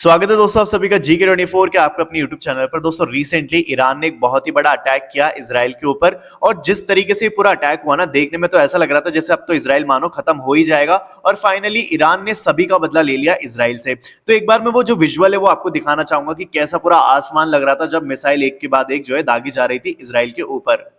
स्वागत है दोस्तों आप सभी का GK24 के आपका अपने YouTube चैनल पर। दोस्तों रिसेंटली ईरान ने एक बहुत ही बड़ा अटैक किया इजराइल के ऊपर, और जिस तरीके से पूरा अटैक हुआ ना, देखने में तो ऐसा लग रहा था जैसे अब तो इजराइल मानो खत्म हो ही जाएगा। और फाइनली ईरान ने सभी का बदला ले लिया इजराइल से। तो एक बार मैं वो जो विजुअल है वो आपको दिखाना चाहूंगा कि कैसा पूरा आसमान लग रहा था जब मिसाइल एक के बाद एक जो है दागी जा रही थी इजराइल के ऊपर।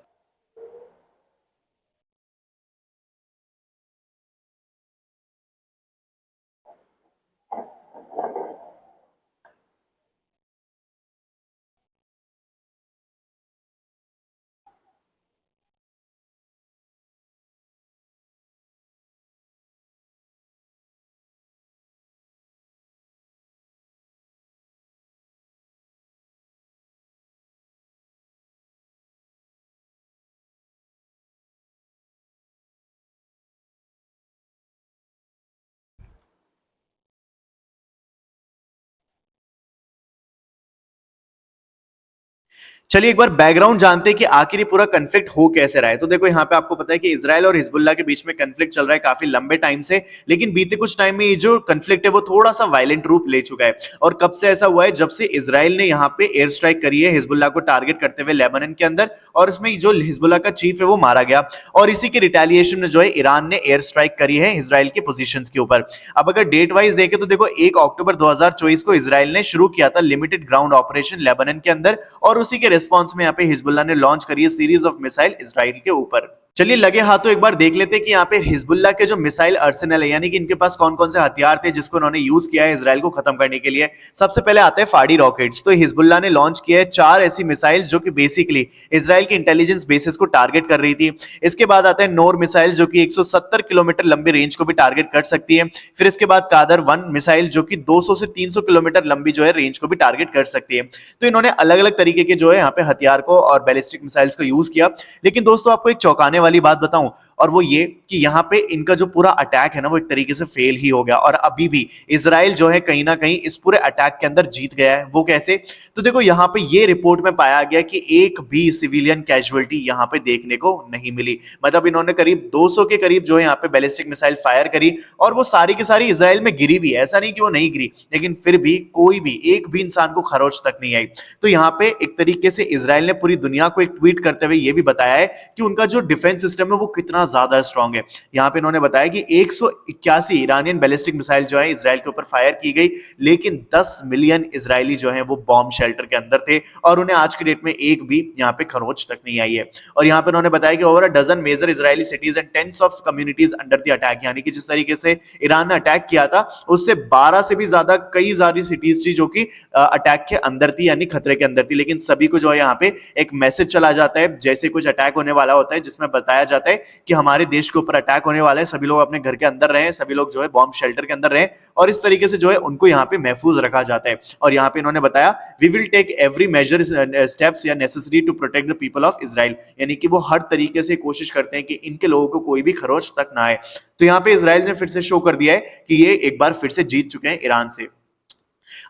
चलिए एक बार बैकग्राउंड जानते हैं कि आखिर ये पूरा कन्फ्लिक्ट हो कैसे रहा है। तो देखो यहाँ पे आपको पता है कि इजराइल और हिजबुल्लाह के बीच में कन्फ्लिक्ट चल रहा है काफी लंबे टाइम से, लेकिन बीते कुछ टाइम में ये जो कन्फ्लिक्ट है वो थोड़ा सा वायलेंट रूप ले चुका है। और कब से ऐसा हुआ है? जब से इजराइल ने यहाँ पे एयर स्ट्राइक करी है हिजबुल्लाह को टारगेट करते हुए लेबनान के अंदर, और इसमें जो हिजबुल्लाह का चीफ है वो मारा गया। और इसी के रिटेलिएशन में जो है ईरान ने एयर स्ट्राइक करी है इजराइल के पोजीशंस के ऊपर। अब अगर डेट वाइज देखें तो देखो 1 अक्टूबर 2024 को इजराइल ने शुरू किया था लिमिटेड ग्राउंड ऑपरेशन लेबनान के अंदर, और उसी के रिस्पॉन्स में यहाँ पे हिजबुल्लाह ने लॉन्च करी है सीरीज ऑफ मिसाइल इजराइल के ऊपर। चलिए लगे हाथों एक बार देख लेते हैं कि यहाँ पे हिजबुल्लाह के जो मिसाइल अर्सेनल है, यानी कि इनके पास कौन कौन से हथियार थे जिसको उन्होंने यूज किया है इजराइल को खत्म करने के लिए। सबसे पहले आते हैं फाड़ी रॉकेट्स। तो हिजबुल्लाह ने लॉन्च किया है 4 ऐसी मिसाइल्स जो कि बेसिकली इजराइल के इंटेलिजेंस बेसिस को टारगेट कर रही थी। इसके बाद आता है नोर मिसाइल जो कि 170 किलोमीटर लंबी रेंज को भी टारगेट कर सकती है। फिर इसके बाद कादर 1 मिसाइल जो कि 200 से 300 किलोमीटर लंबी जो है रेंज को भी टारगेट कर सकती है। तो इन्होंने अलग अलग तरीके के जो है यहाँ पे हथियार को और बैलिस्टिक मिसाइल्स को यूज किया। लेकिन दोस्तों आपको एक चौंकाने वाली बात बताऊं, और वो ये कि यहाँ पे इनका जो पूरा अटैक है ना वो एक तरीके से फेल ही हो गया, और अभी भी इजराइल जो है कहीं ना कहीं इस पूरे अटैक के अंदर जीत गया है। वो कैसे? तो देखो यहाँ पे ये रिपोर्ट में पाया गया कि एक भी सिविलियन कैजुअलिटी यहाँ पे देखने को नहीं मिली। मतलब इन्होंने करीब 200 के करीब जो है यहाँ पे बैलिस्टिक मिसाइल फायर करी, और वो सारी की सारी इजराइल में गिरी भी, ऐसा नहीं कि वो नहीं गिरी, लेकिन फिर भी कोई भी एक भी इंसान को खरोच तक नहीं आई। तो यहाँ पे एक तरीके से इजराइल ने पूरी दुनिया को एक ट्वीट करते हुए ये भी बताया है कि उनका जो डिफेंस सिस्टम है वो कितना ज्यादा स्ट्रांग है। यहां पे इन्होंने बताया कि 181 ईरानियन बैलिस्टिक मिसाइल जो है इजराइल के ऊपर फायर की गई, लेकिन 10 मिलियन इजरायली जो है वो बॉम्ब शेल्टर के अंदर थे, और उन्हें आज की डेट में एक भी यहां पे खरोच तक नहीं आई है। और यहां पे उन्होंने बताया कि over a dozen major Israeli cities and tens of communities under the attack, यानी कि जिस तरीके से ईरान ने अटैक किया था उससे 12 से भी ज्यादा कई सारी सिटीज थी जो कि अटैक के अंदर थी, यानी खतरे के अंदर थी। लेकिन सभी को जो है यहाँ पे एक मैसेज चला जाता है जैसे कुछ अटैक होने वाला होता है, जिसमें बताया जाता है कि हमारे देश के ऊपर अटैक होने वाला है, सभी लोग अपने घर के अंदर रहें, सभी लोग जो है बॉम्ब शेल्टर के अंदर रहें, और इस तरीके से जो है उनको यहाँ पे महफूज रखा जाता है। और यहाँ पे इन्होंने बताया we will take every major steps या necessary to protect the people of Israel, यानी कि वो हर तरीके से कोशिश करते हैं कि इनके लोगों को कोई भी खरोच तक ना आए। तो यहाँ पे इजराइल ने फिर से शो कर दिया है कि ये एक बार फिर से जीत चुके हैं ईरान से।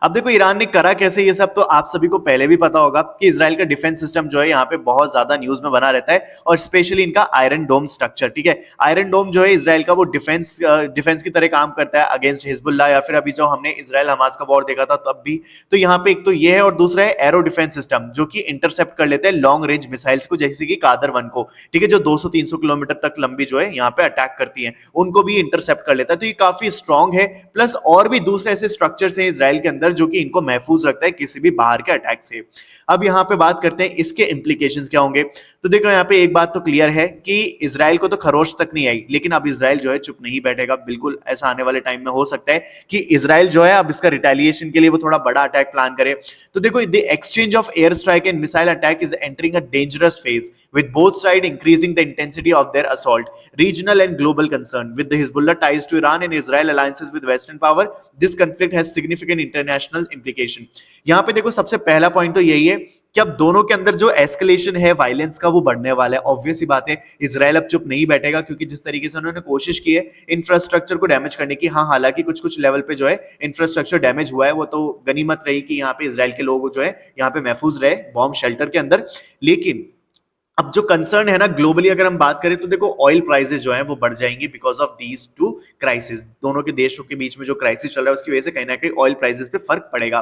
अब देखो ईरान ने करा कैसे ये सब, तो आप सभी को पहले भी पता होगा कि इजराइल का डिफेंस सिस्टम जो है यहाँ पे बहुत ज्यादा न्यूज में बना रहता है, और स्पेशली इनका आयरन डोम स्ट्रक्चर। ठीक है, आयरन डोम जो है इजराइल का वो डिफेंस की तरह काम करता है अगेंस्ट हिजबुल्लाह, या फिर अभी जो हमने इजराइल हमास का वॉर देखा था तब भी। तो यहाँ पे एक तो ये है, और दूसरा है एरो डिफेंस सिस्टम जो कि इंटरसेप्ट कर लेते हैं लॉन्ग रेंज मिसाइल्स को, जैसे कि कादर 1 को। ठीक है, जो 200-300 किलोमीटर तक लंबी जो है यहाँ पे अटैक करती है, उनको भी इंटरसेप्ट कर लेता है। तो ये काफी स्ट्रॉन्ग है, प्लस और भी दूसरे ऐसे स्ट्रक्चर्स हैं इजराइल के अंदर जो कि इनको महफूज रखता है किसी भी बाहर के अटैक से। अब यहां पे बात करते हैं इसके इंप्लीकेशंस क्या होंगे। तो देखो यहाँ पे एक बात तो क्लियर है कि इजराइल को तो खरोच तक नहीं आई, लेकिन अब इजराइल जो है चुप नहीं बैठेगा। बिल्कुल ऐसा आने वाले टाइम में हो सकता है कि इजराइल जो है अब इसका रिटेलिएशन के लिए वो थोड़ा बड़ा अटैक प्लान करे। तो देखो the exchange of air strike and missile attack is entering a dangerous phase with both side increasing the intensity of their assault, regional and global concern with the Hezbollah ties to Iran and Israel alliances with Western power. This conflict has significant international implication. यहां पे देखो सबसे पहला point तो यही है कि अब दोनों के अंदर जो एस्केलेशन है वायलेंस का वो बढ़ने वाला है। ऑब्वियस ही बात है, इजराइल अब चुप नहीं बैठेगा, क्योंकि जिस तरीके से उन्होंने कोशिश की है इंफ्रास्ट्रक्चर को डैमेज करने की, हाँ हालांकि कुछ कुछ लेवल पे जो है इंफ्रास्ट्रक्चर डैमेज हुआ है, वो तो गनीमत रही कि यहाँ पे इजराइल के लोग जो है यहाँ पे महफूज रहे बॉम्ब शेल्टर के अंदर। लेकिन अब जो कंसर्न है ना ग्लोबली अगर हम बात करें तो देखो ऑयल प्राइसेस जो हैं वो बढ़ जाएंगी because of these two crisis. दोनों के देशों के बीच में जो क्राइसिस चल रहा है उसकी वजह से कहीं ना कहीं ऑयल प्राइसेस पे फर्क पड़ेगा।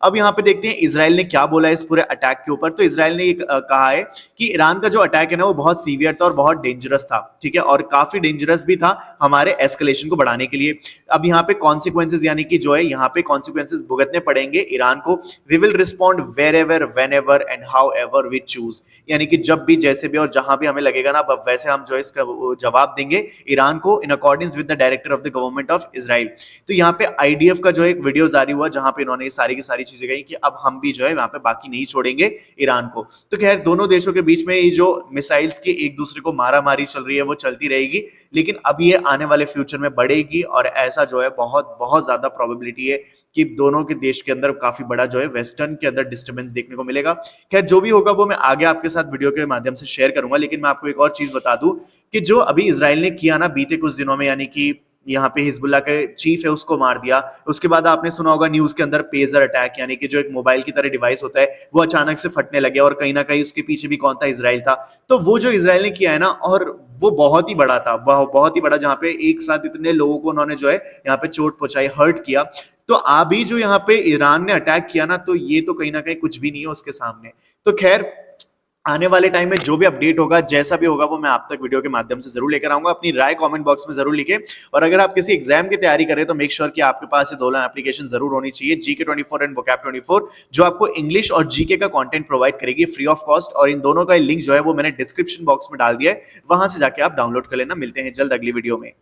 अब यहाँ पे देखते हैं इसराइल ने क्या बोला है इस पूरे अटैक के ऊपर। तो इसराइल ने कहा है कि ईरान का जो अटैक है ना वो बहुत सीवियर था और बहुत डेंजरस था, ठीक है, और काफी डेंजरस भी था हमारे एस्केलेशन को बढ़ाने के लिए। अब यहाँ पे कॉन्सिक्वेंसेज यानी कि जो है यहाँ पे कॉन्सिक्वेंसेज भुगतने पड़ेंगे ईरान को। We will respond wherever whenever and however we choose, यानी कि जब भी जैसे भी और जहां भी हमें लगेगा ना वैसे हम जो है इसका जवाब देंगे ईरान को in according with the director of the government of Israel. तो यहाँ पे आईडीएफ का जो एक वीडियो जारी हुआ जहां पे इन्होंने सारी की सारी चीजें कही कि अब हम भी जो है वहां पे बाकी नहीं छोड़ेंगे ईरान को। तो खैर दोनों देशों के बीच में ये जो मिसाइल्स की एक दूसरे को मारा मारी चल रही है वो चलती रहेगी, लेकिन अब ये आने वाले फ्यूचर में बढ़ेगी और ऐसा जो है बहुत बहुत ज्यादा प्रोबेबिलिटी है कि दोनों के देश के अंदर काफी बड़ा जो है वेस्टर्न के अंदर डिस्टर्बेंस देखने को मिलेगा। खैर जो भी होगा वो मैं आगे आपके साथ वीडियो के माध्यम से शेयर करूंगा, लेकिन मैं आपको एक और चीज बता दूं कि जो अभी इजराइल ने किया ना बीते कुछ दिनों में, यानी कि यहाँ पे हिजबुल्लाह के चीफ है उसको मार दिया। उसके बाद आपने सुना होगा न्यूज के अंदर पेजर अटैक, यानी कि जो एक मोबाइल की तरह डिवाइस होता है वो अचानक से फटने लगे और कहीं ना कहीं उसके पीछे भी कौन था, इसराइल था। तो वो जो इसराइल ने किया है ना, और वो बहुत ही बड़ा था, बहुत ही बड़ा, जहां पे एक साथ इतने लोगों को उन्होंने जो है यहाँ पे चोट पहुंचाई, हर्ट किया। तो अभी जो यहाँ पे ईरान ने अटैक किया ना, तो ये तो कहीं ना कहीं कुछ भी नहीं है उसके सामने। तो खैर आने वाले टाइम में जो भी अपडेट होगा जैसा भी होगा वो मैं आप तक वीडियो के माध्यम से जरूर लेकर आऊंगा। अपनी राय कमेंट बॉक्स में जरूर लिखें, और अगर आप किसी एग्जाम की तैयारी करें तो मेक श्योर कि आपके पास ये दोनों एप्लीकेशन जरूर होनी चाहिए, GK24 एंड vocab24, जो आपको इंग्लिश और जीके का कंटेंट प्रोवाइड करेगी फ्री ऑफ कॉस्ट। और इन दोनों का लिंक जो है वो मैंने डिस्क्रिप्शन बॉक्स में डाल दिया है, वहां से जाके आप डाउनलोड कर लेना। मिलते हैं जल्द अगली वीडियो में।